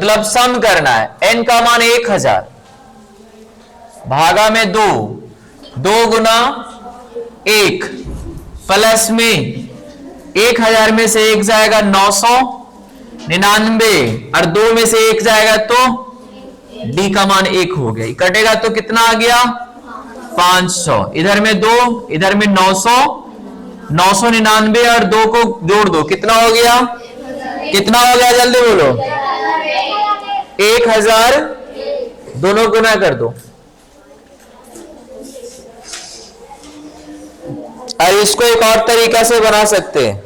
मतलब सम करना है। n का मान 1000 भागा में 2, 2 गुना 1 प्लस में 1000 में से 1 जाएगा 999 और 2 में से 1 जाएगा तो d का मान 1 हो गया। कटेगा तो कितना आ गया 500। इधर में 2 इधर में 900, 999 और 2 को जोड़ दो कितना हो गया, कितना हो गया जल्दी बोलो 1000, दोनों गुना कर दो। और इसको एक और तरीका से बना सकते हैं,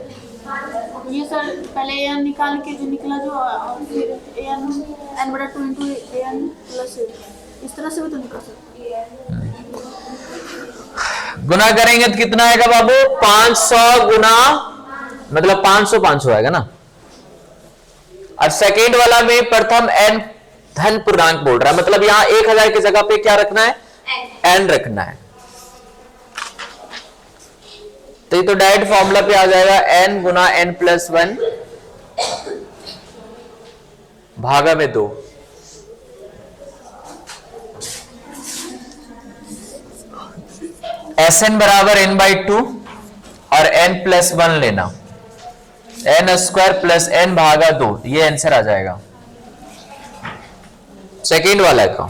ये सर पहले एन निकाल के जो निकला जो फिर एन n बटा 2 इंटू एन प्लस इस तरह से भी तो निकाल सकते हैं। गुना करेंगे तो कितना आएगा बाबू 500 गुना मतलब 500 500 आएगा ना। और सेकेंड वाला में प्रथम n धन पूर्णांक बोल रहा है, मतलब यहां 1000 की जगह पे क्या रखना है n रखना है। तो ये तो डायरेक्ट फॉर्मूला पे आ जाएगा n गुना n प्लस 1 भागा में 2। Sn बराबर n बाई 2 और n प्लस 1 लेना, n स्क्वायर प्लस n भागा 2, ये आंसर आ जाएगा सेकेंड वाला का।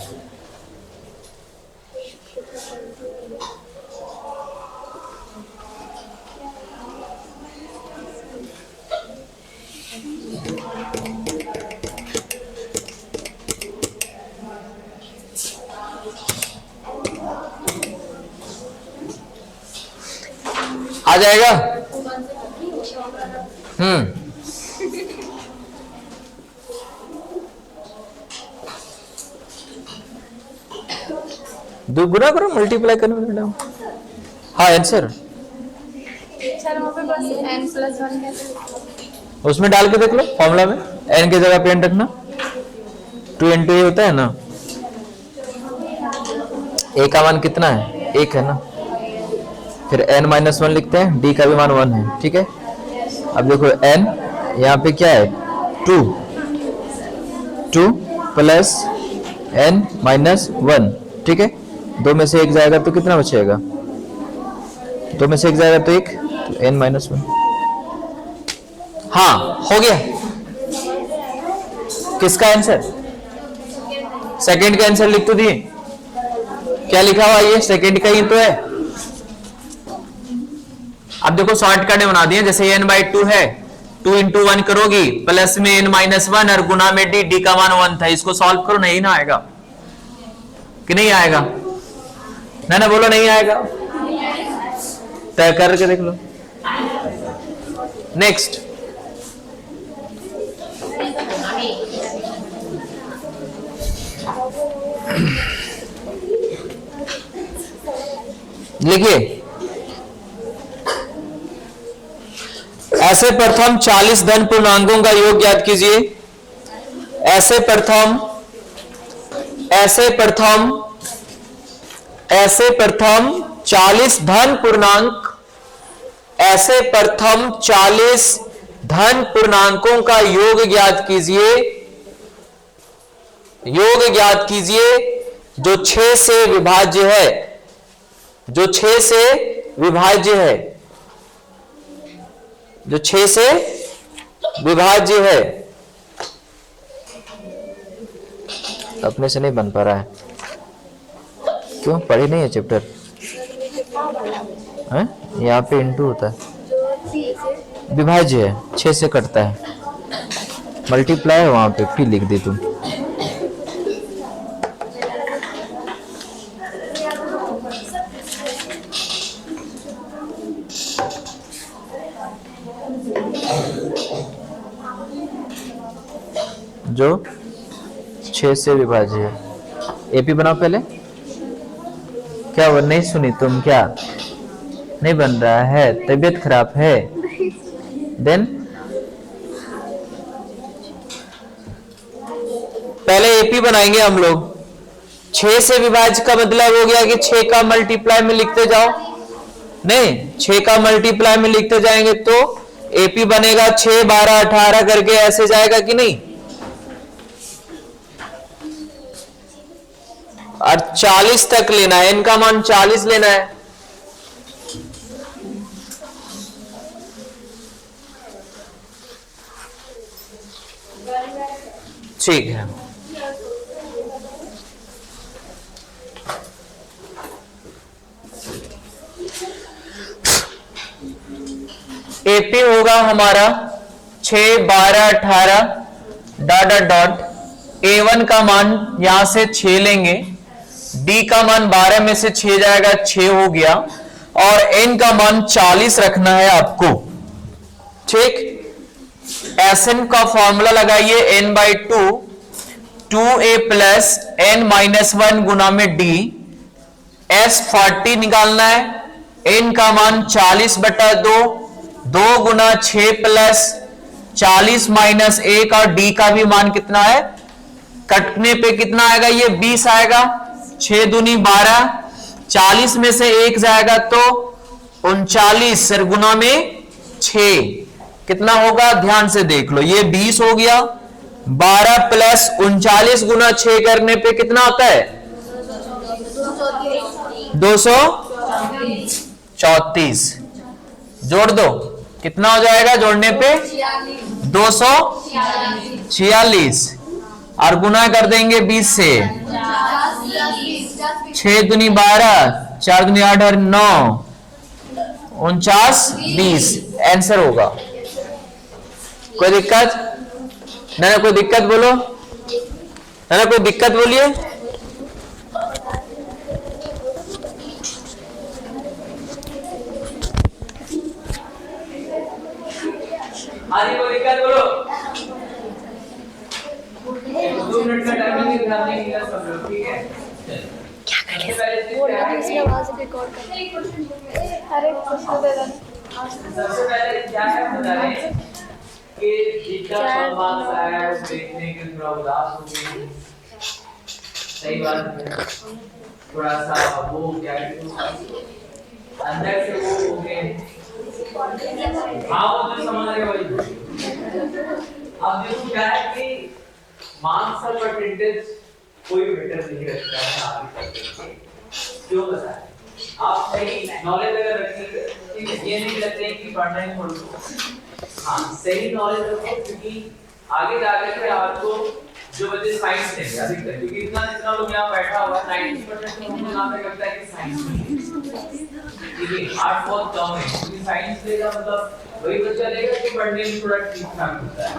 आ जाएगा। दो गुना करो मल्टीप्लाई करो। हाँ आंसर उसमें डाल के देख लो फॉर्मूला में, n की जगह पे n रखना, 2 into a होता है ना, a का मान कितना है 1 है ना, फिर n माइनस 1 लिखते हैं, d का भी मान 1 है, ठीक है। अब देखो n यहाँ पे क्या है 2 प्लस n माइनस 1, ठीक है। 2 में से 1 जाएगा तो कितना बचेगा, 2 में से 1 जाएगा तो 1, तो n माइनस 1। हाँ हो गया। किसका आंसर, सेकंड का आंसर लिख तो दिए, क्या लिखा हुआ ये सेकंड का ही तो है। अब देखो शॉर्टकट बना दिए, जैसे n बाई 2 है 2 into 1 करोगी प्लस में n माइनस 1 और गुना में d, d का मान 1 था, इसको सॉल्व करो नहीं ना आएगा कि नहीं आएगा, ना बोलो नहीं आएगा, तय करके देख लो। नेक्स्ट लिखिए, ऐसे प्रथम 40 धन पूर्णांकों का योग ज्ञात कीजिए। ऐसे प्रथम 40 धन पूर्णांक, ऐसे प्रथम 40 धन पूर्णांकों का योग ज्ञात कीजिए। योग ज्ञात कीजिए जो 6 से विभाज्य है, जो 6 से विभाज्य है, जो 6 से विभाज्य है। अपने से नहीं बन पा रहा है, क्यों पढ़ी नहीं है चैप्टर है? यहाँ पे इंटू होता है, विभाज्य है 6 से कटता है, मल्टीप्लाई है वहां पे पी लिख दी तुम। जो 6 से विभाज्य है, एपी बनाओ पहले। क्या वो नहीं सुनी तुम, क्या नहीं बन रहा है, तबीयत खराब है? देन पहले एपी बनाएंगे हम लोग। 6 से विभाज्य का मतलब हो गया कि 6 का मल्टीप्लाई में लिखते जाओ, नहीं 6 का मल्टीप्लाई में लिखते जाएंगे तो एपी बनेगा 6 12 18 करके ऐसे जाएगा कि नहीं, और 40 तक लेना है, n का मान 40 लेना है। ठीक है, एपी होगा हमारा 6, 12, 18 डॉट डॉट डॉट। A1 का मान यहां से 6 लेंगे, D का मान 12 में से 6 जाएगा, 6 हो गया, और N का मान 40 रखना है आपको। ठीक, Sn का फॉर्मूला लगाइए, n/2 2a plus n minus 1 गुना में D। S 40 निकालना है, n का मान 40/2, 2 गुना 6 प्लस 40 माइनस 1, और D का भी मान कितना है, कटने पे कितना आएगा, ये 20 आएगा, 6 दूनी 12, 40 में से 1 जाएगा तो 39 गुना में 6 कितना होगा, ध्यान से देख लो, ये 20 हो गया, 12 प्लस 39 गुना 6 करने पे कितना आता है, 234। जोड़ दो, कितना हो जाएगा जोड़ने पे, 246, और गुना कर देंगे 20 से, 6 दूनी 12, 4 दूनी 8 और 9, 49, 20 आंसर होगा। कोई दिक्कत ना, कोई दिक्कत बोलो ना, कोई दिक्कत बोलिए। आदि कोई दिक्कत बोलो। 2 मिनट का टाइमिंग निकालने के लिए सब लोग, ठीक है, क्या करें, वो लगी इसलिए आवाज रिकॉर्ड कर। अरे कुछ तो दे देना। सबसे पहले क्या है बता रहे कि जितना संवाद आया है देखने के थोड़ा उदास हो गई, सही बात है, थोड़ा सा वो क्या अंदर से वो हो गए, हाँ वो तो समझ रहे भाई। अब देखो क्या है कि मार्क्स और परसेंटेज कोई मैटर नहीं रखता है आगे तक, क्यों बताएं, आप सही नॉलेज अगर रखेंगे, ये नहीं लगते कि पढ़ना ही छोड़ दो, हाँ सही नॉलेज रखो, क्योंकि आगे जाकर के आपको जो बच्चे साइंस लेंगे अधिकतर, क्योंकि इतना लोग यहाँ बैठा हुआ है 90% लोगों को यहाँ पे लगता है कि साइंस, ठीक है, आर्ट बहुत कम है, क्योंकि साइंस लेगा मतलब वही बच्चा लेगा जो पढ़ने में थोड़ा ठीक ठाक होता है।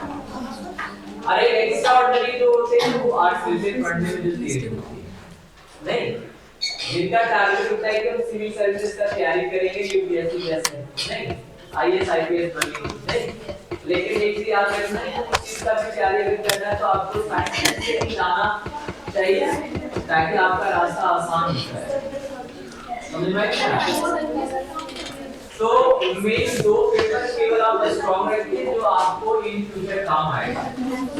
अरे एक्स्ट्रा ऑर्डिनरी जो होते हैं वो आर्ट्स लेते हैं, पढ़ने में जो तेज होती है, नहीं जिनका टारगेट होता है कि हम सिविल सर्विसेज का तैयारी करेंगे, यूपीएससी जैसे नहीं, आईएएस आईपीएस बनेंगे, नहीं, लेकिन एक चीज याद रखना है, इस चीज का भी तैयारी अगर करना है तो आपको साइंस से ही जाना चाहिए, ताकि आपका रास्ता आसान हो जाए, समझ में आया? तो मेन 2 पेपर केवल आप स्ट्रॉन्ग रखिए जो आपको इन फ्यूचर काम आएगा।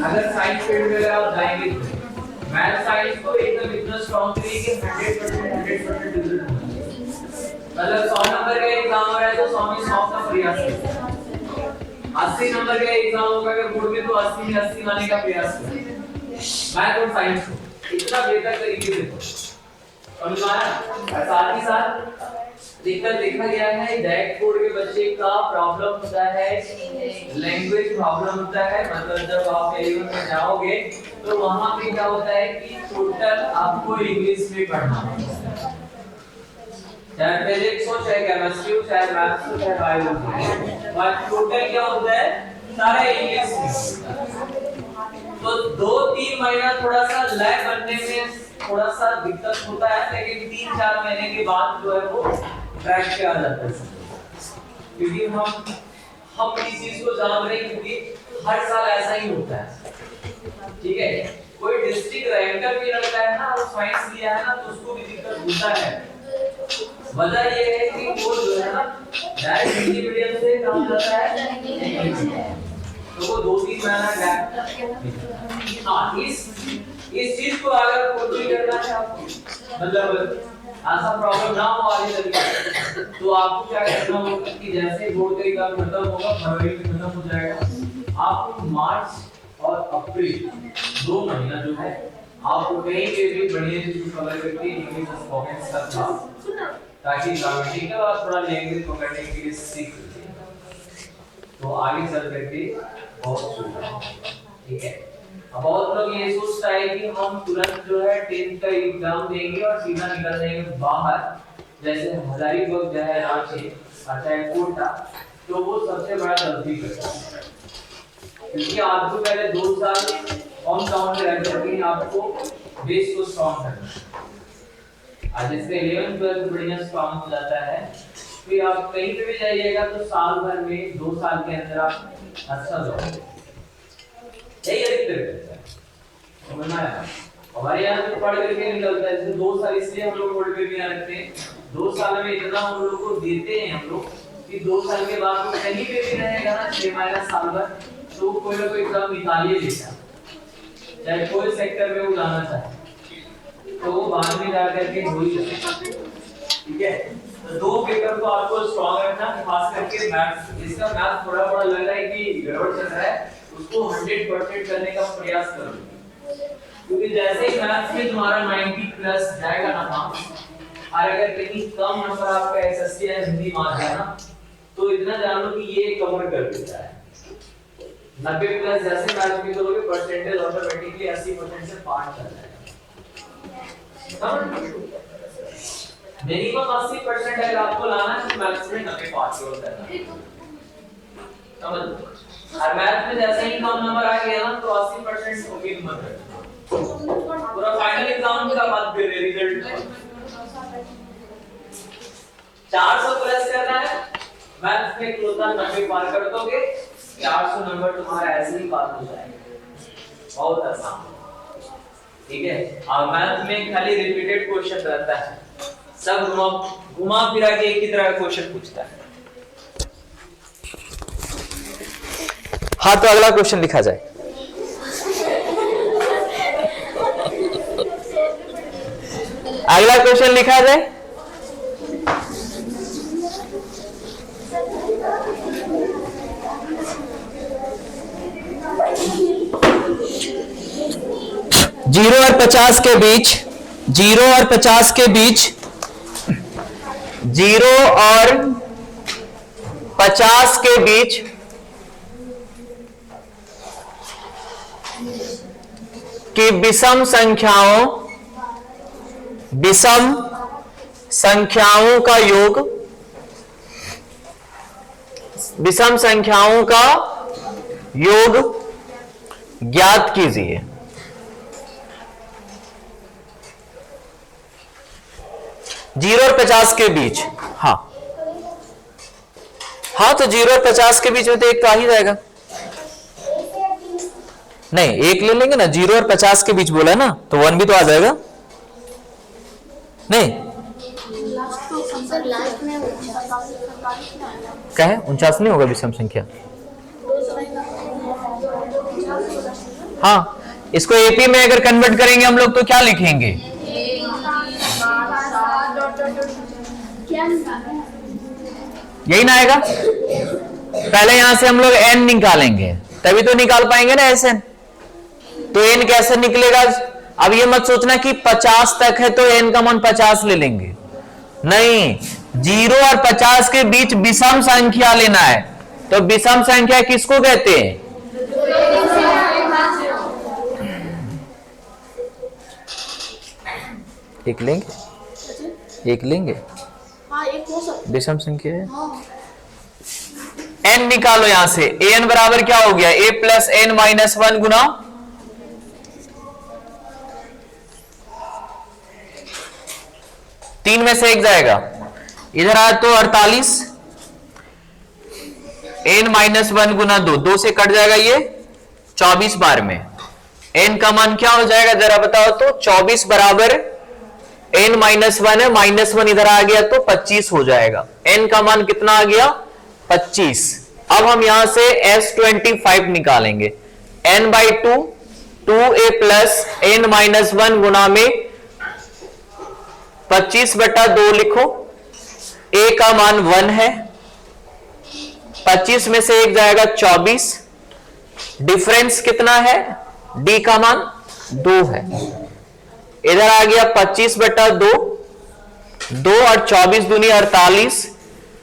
अगर साइंस फील्ड में अगर आप जाएंगे तो मैथ साइंस को एकदम इतना स्ट्रॉन्ग करिए कि 100% रिजल्ट मतलब 100 नंबर का एग्जाम हो रहा है तो 100 में 100 का प्रयास करें, 80 नंबर का एग्जाम होगा अगर बोर्ड में तो 80 में 80 लाने का प्रयास करें। मैथ और साइंस को इतना बेहतर तरीके से समझ में आया। साथ ही साथ देखा गया है डायरेक्ट बोर्ड के बच्चे का प्रॉब्लम होता है, लैंग्वेज प्रॉब्लम होता है, मतलब जब आप 11th में जाओगे तो वहां पे क्या होता है कि टोटल आपको इंग्लिश में पढ़ना होता है, चाहे फिजिक्स हो, चाहे केमिस्ट्री हो, चाहे मैथ्स हो, चाहे बायोलॉजी, और टोटल क्या होता है सारा इंग्लिश में। तो 2-3 महीना थोड़ा सा लैग बनने में थोड़ा सा दिक्कत होता है, लेकिन 3-4 महीने के बाद जो है वो ट्रैक पे आ जाता है, क्योंकि हम इस चीज को जान रहे हैं, क्योंकि हर साल ऐसा ही होता है, ठीक है, कोई डिस्ट्रिक्ट रैंकर भी लड़का है ना, वो साइंस लिया है ना, तो उसको भी दिक्कत होता है। वजह ये है कि वो जो है ना डायरेक्ट हिंदी मीडियम से काम करता है, तो वो 2-3 महीना गैप। हाँ, इस चीज को अगर कोई करना है आपको, मतलब ऐसा प्रॉब्लम ना हो आगे चलकर, तो आपको क्या करना होगा कि जैसे बोर्ड का एग्जाम खत्म होगा, फरवरी में खत्म हो जाएगा, आपको मार्च और अप्रैल 2 महीना जो है आपको कहीं पे भी बढ़िया चीज कवर करके इंग्लिश स्पोकन करना, ताकि ग्रामेटिकल और थोड़ा लैंग्वेज पकड़ने के लिए सीख लीजिए, तो आगे चल करके बहुत सुविधा है। ठीक है, अब बहुत लोग ये सोचता है कि हम तुरंत जो है 10th का एग्जाम देंगे और सीधा निकल जाएंगे बाहर, जैसे हजारीबाग जो है रांची और चाहे कोटा, तो वो सबसे बड़ा गलती करता है, क्योंकि आपको पहले 2 साल ऑन टाउन में रह करके आपको बेस को स्ट्रॉन्ग करना है। आज इसके 11th 12th बढ़िया स्ट्रॉन्ग हो जाता है, फिर आप कहीं पे भी जाइएगा तो साल भर में 2 साल के अंदर आप अच्छा जाओगे। यही अधिकतर करता है, समझना है। हमारे यहाँ तो पढ़ करके निकलता है, जैसे 2 साल इसलिए हम लोग पढ़ करके यहाँ रखते हैं, 2 साल में इतना हम लोग को देते हैं हम लोग कि 2 साल के बाद वो कहीं पे भी रहेगा ना 6 महीना साल भर, तो कोई ना कोई एग्जाम निकाल ही लेगा, चाहे कोई सेक्टर में वो जाना चाहे, तो वो बाद में जा करके हो ही जाएगा। ठीक है, तो 2 पेपर को आपको स्ट्रांग रखना, खास करके मैथ्स। इसका मैथ्स थोड़ा बड़ा लग रहा है कि गड़बड़ चल रहा है, उसको 100% करने का प्रयास करो, क्योंकि जैसे ही मैथ्स में तुम्हारा 90 प्लस जाएगा ना मार्क्स, और अगर कहीं कम नंबर आपका एसएसटी या हिंदी मार्क्स है ना, तो इतना जान लो कि ये कवर कर देता है। 90 प्लस जैसे मैथ्स में करोगे परसेंटेज ऑटोमेटिकली 80% से पार चल जाएगा। मिनिमम 80% अगर आपको लाना है तो मैथ्स में 90 पास करना है, समझ। और मैथ्स में जैसे ही कम नंबर आ गया ना तो 80% उम्मीद मत रखो, पूरा फाइनल एग्जाम का बात कर रहे रिजल्ट 400 प्लस करना है, मैथ्स में क्लोजर 90 पार कर दोगे, 400 नंबर तुम्हारा ऐसे ही पास हो जाएगा, बहुत आसान। ठीक है, और मैथ में खाली रिपीटेड क्वेश्चन रहता है, सब घुमा फिरा के एक ही तरह का क्वेश्चन पूछता है। हाँ, तो अगला क्वेश्चन लिखा जाए। अगला क्वेश्चन लिखा जाए। जीरो और 50 के बीच, 0 और 50 के बीच, 0 और 50 के बीच की विषम संख्याओं का योग, विषम संख्याओं का योग ज्ञात कीजिए। जीरो और 50 के बीच, हाँ हाँ, तो 0 और 50 के बीच में तो एक तो आ ही जाएगा। नहीं, एक ले लेंगे ना, 0 और 50 के बीच बोला है ना, तो 1 भी तो आ जाएगा। नहीं क्या है, 49 नहीं होगा विषम संख्या। हाँ, इसको एपी में अगर कन्वर्ट करेंगे हम लोग तो क्या लिखेंगे, यही ना आएगा। पहले यहां से हम लोग n निकालेंगे, तभी तो निकाल पाएंगे ना Sn। तो n कैसे निकलेगा? अब ये मत सोचना कि 50 तक है तो n का मान 50 ले लेंगे, नहीं, 0 और 50 के बीच विषम संख्या लेना है। तो विषम संख्या किसको कहते हैं? एक लेंगे, एक लेंगे, विषम संख्या है। n निकालो यहां से, an बराबर क्या हो गया, a प्लस n माइनस 1 गुना 3 में से 1 जाएगा, इधर आया तो 48, n माइनस 1 गुना 2, 2 से कट जाएगा ये 24 बार में। n का मान क्या हो जाएगा जरा बताओ तो, 24 बराबर n माइनस 1 है, माइनस 1 इधर आ गया तो 25 हो जाएगा। n का मान कितना आ गया, 25। अब हम यहां से S25 निकालेंगे, n by 2, 2a plus n minus 1 गुना में 25/2 लिखो, a का मान 1 है, 25 में से 1 जाएगा 24, डिफरेंस कितना है, d का मान 2 है। इधर आ गया 25/2, 2 और 24 दूनी 48,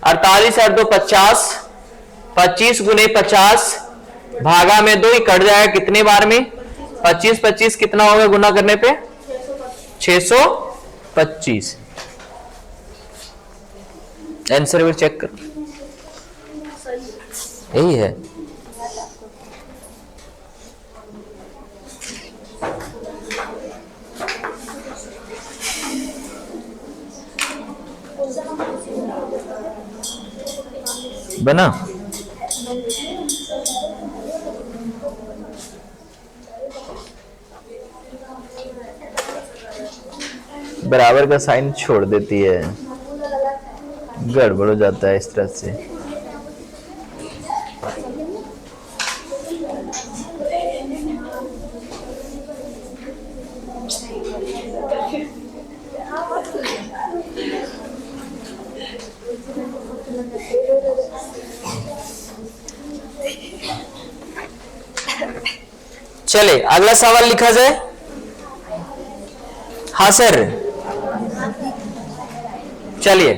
48 और 2 50, 25 गुने 50 भागा में 2, कट जाएगा कितने बार में? 25 25 कितना होगा गुना करने पे? 625। आंसर भी चेक करो, यही है। बना? बराबर का साइन छोड़ देती है, गड़बड़ हो जाता है इस तरह से। चले अगला सवाल लिखा जाए। हाँ सर, चलिए।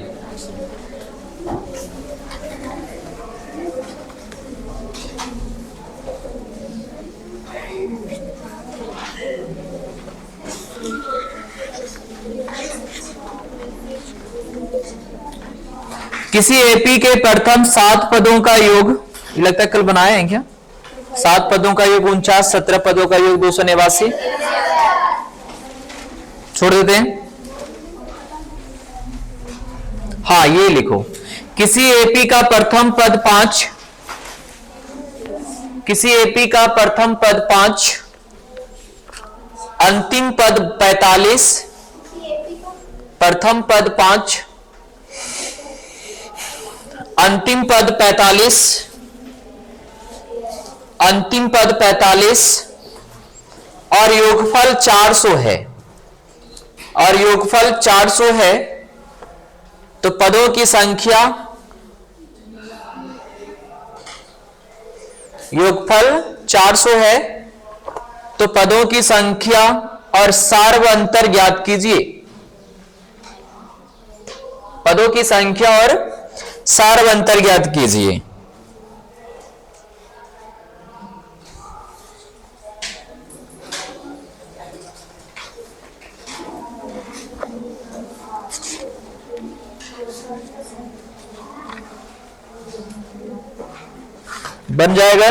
किसी एपी के प्रथम 7 पदों का योग, लगता है कल बनाए हैं क्या? 7 पदों का योग 49, 17 पदों का योग 289। छोड़ देते हैं। हाँ ये लिखो, किसी एपी का प्रथम पद 5, किसी एपी का प्रथम पद 5, अंतिम पद 45, प्रथम पद 5, अंतिम पद 45, अंतिम पद 45 और योगफल 400 है, और योगफल 400 है, तो पदों की संख्या, योगफल 400 है तो पदों की संख्या और सार्व अंतर ज्ञात कीजिए। पदों की संख्या और सार्व अंतर ज्ञात कीजिए। बन जाएगा।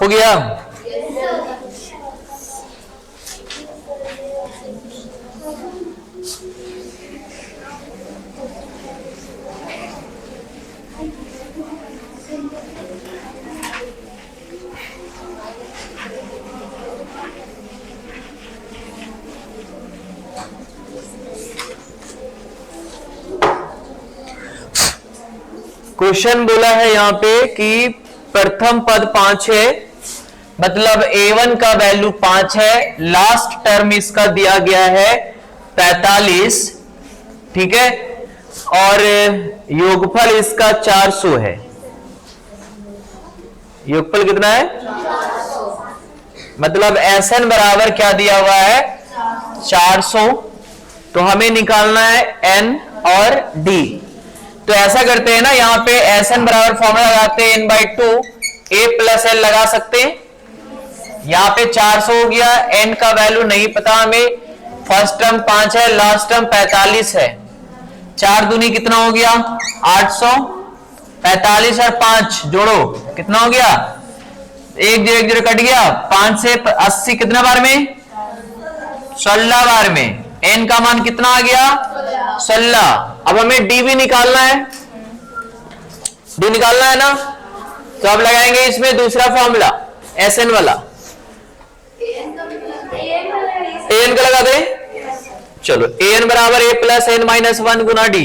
हो गया। क्वेश्चन बोला है यहां पे कि प्रथम पद 5 है, मतलब A1 का वैल्यू 5 है, लास्ट टर्म इसका दिया गया है 45, ठीक है, और योगफल इसका 400 है। योगफल कितना है? 400। मतलब SN बराबर क्या दिया हुआ है? 400। तो हमें निकालना है N और D। तो ऐसा करते हैं ना, यहां पे SN बराबर फॉर्मूला लगाते हैं n/2 A + L लगा सकते हैं। यहां पे 400 हो गया, n का वैल्यू नहीं पता हमें, फर्स्ट टर्म 5 है, लास्ट टर्म 45 है, 4 दूनी कितना हो गया? 800, 45 और 5 जोड़ो कितना हो गया? 1 0 1 0 कट गया, 5 से 80 कितने बार में? 16 बार में n का मान कितना आ गया 16। अब हमें d भी निकालना है, d निकालना है ना, तो अब लगाएंगे इसमें दूसरा फॉर्मूला Sn वाला। an का लगा दे, चलो an बराबर a plus n minus 1 Guna d।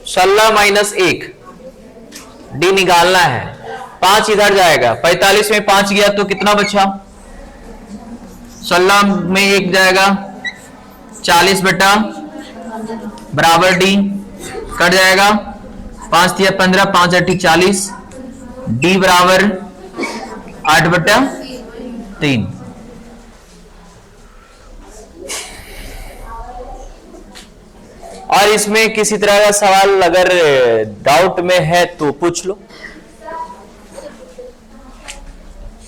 -1 d निकालना है, 5 इधर जाएगा, 45 में 5 गया तो कितना बचा, 16 में 1 जाएगा, 40 बटा बराबर d कट जाएगा, 5 दिया 15, 5 8 40, d बराबर 8 बटा 3। और इसमें किसी तरह का सवाल अगर डाउट में है तो पूछ लो।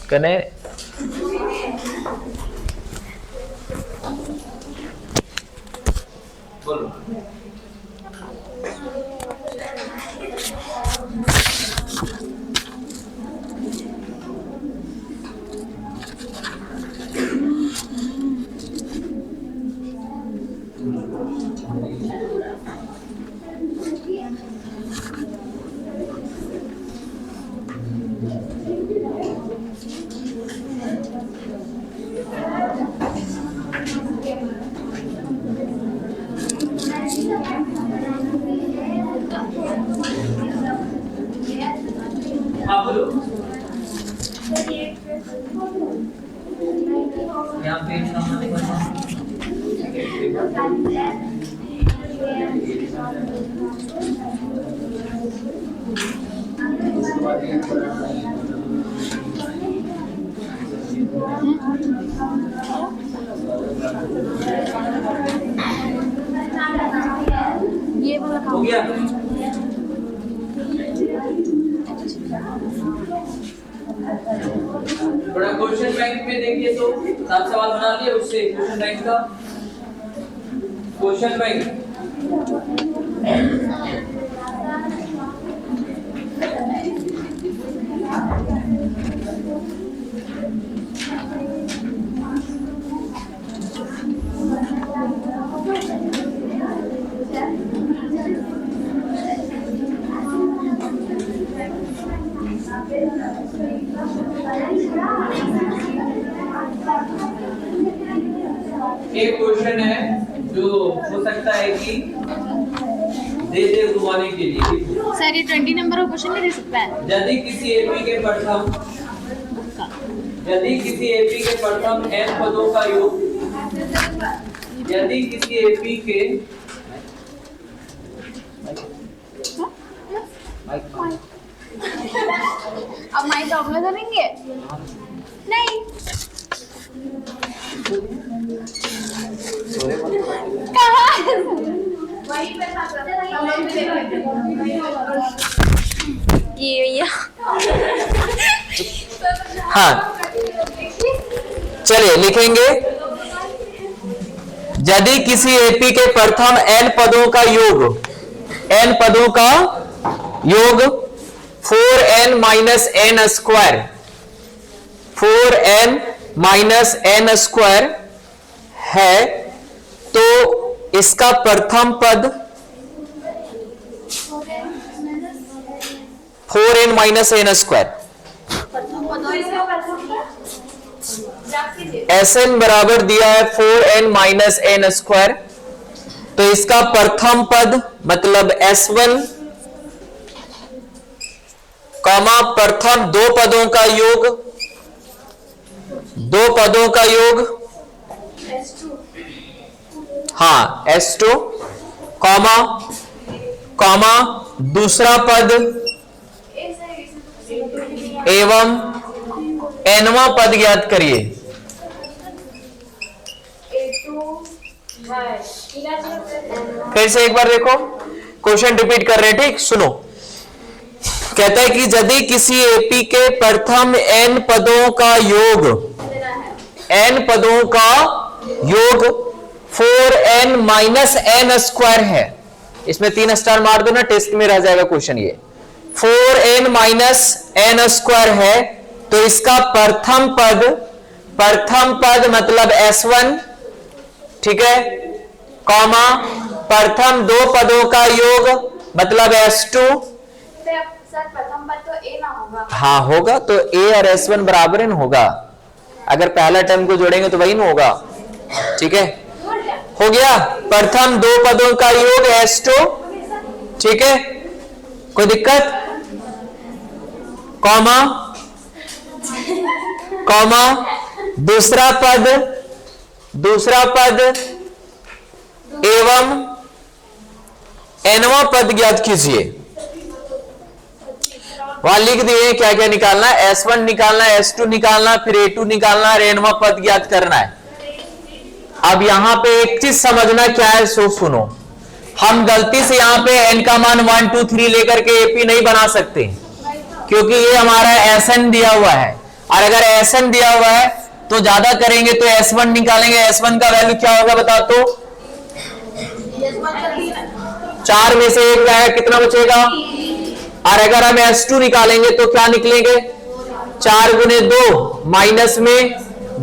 कने बोलो। ये वाला हो गया। थोड़ा क्वेश्चन बैंक में देखिए तो 7 सवाल बना लिए उससे क्वेश्चन बैंक का क्वेश्चन बैंक एक क्वेश्चन है जो हो सकता है कि दे घुमाने के लिए। सर ये 20 नंबर का क्वेश्चन नहीं दे सकता है। यदि किसी एपी के प्रथम n पदों का योग, यदि किसी एपी के अब माइक ऑफ करेंगे नहीं ये हाँ चलिए लिखेंगे, यदि किसी एपी के प्रथम n पदों का योग, n पदों का योग 4n minus n square, 4n minus n square है, तो इसका प्रथम पद 4n minus n square, Sn बराबर दिया है 4n माइनस n स्क्वायर, तो इसका प्रथम पद मतलब S1 कॉमा प्रथम दो पदों का योग, दो पदों का योग हाँ S2 कॉमा कॉमा दूसरा पद एवं nवां पद ज्ञात करिए। फिर से एक बार देखो, क्वेश्चन रिपीट कर रहे हैं, ठीक सुनो। कहता है कि यदि किसी एपी के प्रथम n पदों का योग, n पदों का योग 4n माइनस n स्क्वायर है, इसमें 3 स्टार मार दो ना, टेस्ट में रह जाएगा क्वेश्चन ये। 4n माइनस n स्क्वायर है, तो इसका प्रथम पद मतलब S1, ठीक है, कॉमा प्रथम दो पदों का योग मतलब S2। सर प्रथम पद तो ए ना होगा। हाँ होगा, तो A और S1 बराबर ही होगा। अगर पहला टर्म को जोड़ेंगे तो वही ना होगा, ठीक है। हो गया, प्रथम दो पदों का योग S2, ठीक है, कोई दिक्कत? कॉमा दूसरा पद एवं nवां पद ज्ञात कीजिए। वहां लिख दिए क्या क्या निकालना है, S1 निकालना है, S2 निकालना, फिर A2 निकालना है, nवां पद ज्ञात करना है। अब यहां पे एक चीज समझना क्या है, सो सुनो। हम गलती से यहां पे n का मान 1 2 3 लेकर के AP नहीं बना सकते, क्योंकि ये हमारा SN दिया हुआ है, और अगर SN दिया हुआ है तो ज्यादा करेंगे तो S1 निकालेंगे। S1 का वैल्यू क्या होगा बता तो? 4 में से 1 जाएगा, कितना बचेगा? और अगर हम S2 निकालेंगे तो क्या निकलेंगे? 4 गुने 2 माइनस में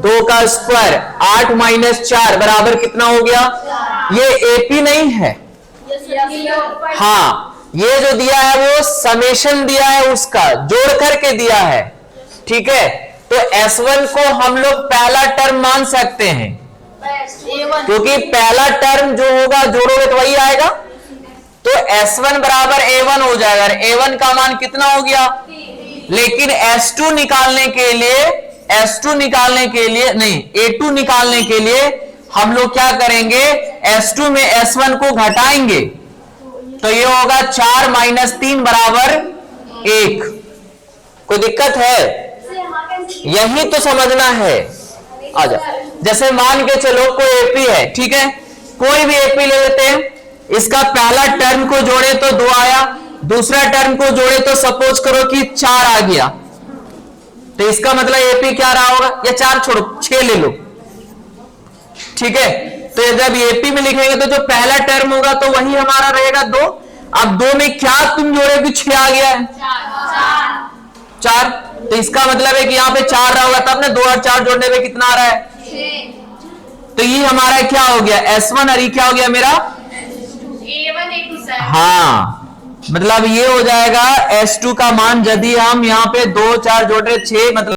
2 का स्क्वायर, 8 माइनस 4 बराबर कितना हो गया? ये AP नहीं है, हाँ, ये जो दिया है वो समेशन दिया है, उसका जोड़ करके दिया है, ठीक है। तो S1 को हम लोग पहला टर्म मान सकते हैं, क्योंकि पहला टर्म जो होगा जोड़ोगे तो वही आएगा। तो S1 बराबर A1 हो जाएगा, और A1 का मान कितना हो गया? लेकिन S2 निकालने के लिए नहीं, A2 निकालने के लिए हम लोग क्या करेंगे? S2 में S1 को घटाएंगे, तो ये होगा 4 माइनस 3 बराबर 1। कोई दिक्कत है? यही तो समझना है। आजा, जैसे मान के चलो कोई AP है, ठीक है, कोई भी AP ले लेते हैं, इसका पहला टर्म को जोड़े तो 2 आया, दूसरा टर्म को जोड़े तो सपोज करो कि 4 आ गया, तो इसका मतलब AP क्या रहा होगा? या 4 छोड़ो 6 ले लो, ठीक है। तो जब AP में लिखेंगे तो जो पहला टर्म होगा तो वही हमारा रहेगा 2। अब 2 में क्या तुम जोड़े कि 6 आ गया है? 4। तो इसका मतलब है कि यहाँ पे 4 रहा होगा, तब ना 2 और 4 जोड़ने पे कितना आ रहा है? 6। तो ये हमारा क्या हो गया? S1, और ये क्या हो गया मेरा? A1 A2 sir. हाँ, मतलब ये हो जाएगा S2 का मान, यदि हम यहाँ पे 2 4 जोड़ रहे 6, मतलब